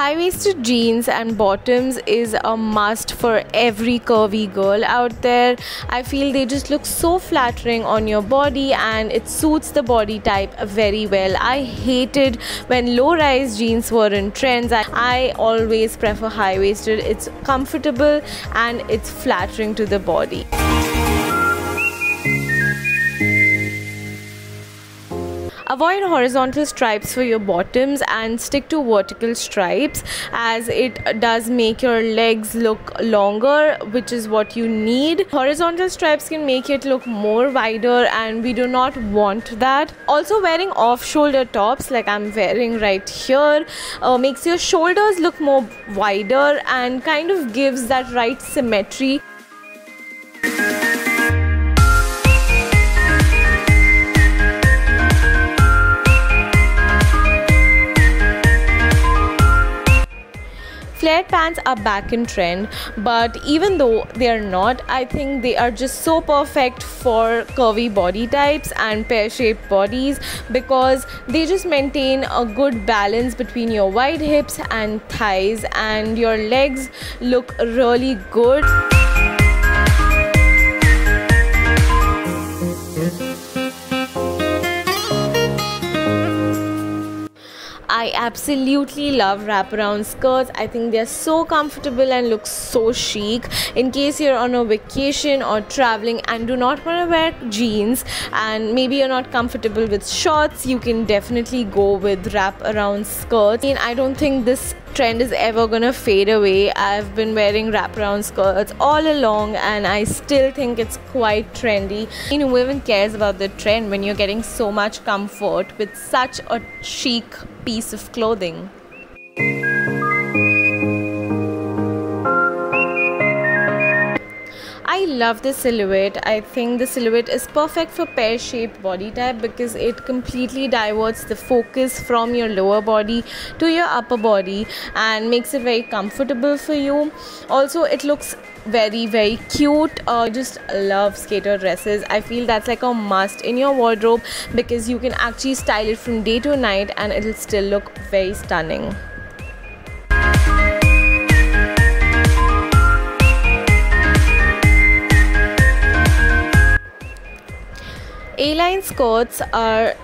High-waisted jeans and bottoms is a must for every curvy girl out there. I feel they just look so flattering on your body and it suits the body type very well. I hated when low-rise jeans were in trends. I always prefer high-waisted. It's comfortable and it's flattering to the body. Avoid horizontal stripes for your bottoms and stick to vertical stripes, as it does make your legs look longer, which is what you need. Horizontal stripes can make it look more wider and we do not want that. Also, wearing off-shoulder tops like I'm wearing right here makes your shoulders look more wider and kind of gives that right symmetry. Flared pants are back in trend, but even though they are not, I think they are just so perfect for curvy body types and pear-shaped bodies because they just maintain a good balance between your wide hips and thighs, and your legs look really good. I absolutely love wraparound skirts. I think they're so comfortable and look so chic. In case you're on a vacation or traveling and do not want to wear jeans and maybe you're not comfortable with shorts, you can definitely go with wraparound skirts. I don't think this trend is ever gonna fade away. I've been wearing wraparound skirts all along and I still think it's quite trendy. Who even cares about the trend when you're getting so much comfort with such a chic piece of clothing? I love the silhouette. I think the silhouette is perfect for pear-shaped body type because it completely diverts the focus from your lower body to your upper body and makes it very comfortable for you. Also, it looks very cute. Just love skater dresses. I feel that's like a must in your wardrobe because you can actually style it from day to night and it'll still look very stunning. A-line skirts are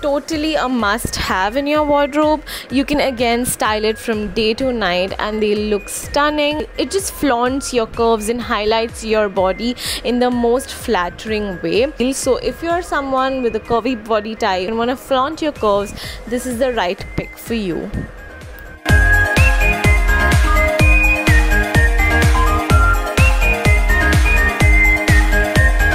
totally a must-have in your wardrobe. You can again style it from day to night and they look stunning. It just flaunts your curves and highlights your body in the most flattering way. So if you're someone with a curvy body type and want to flaunt your curves, this is the right pick for you.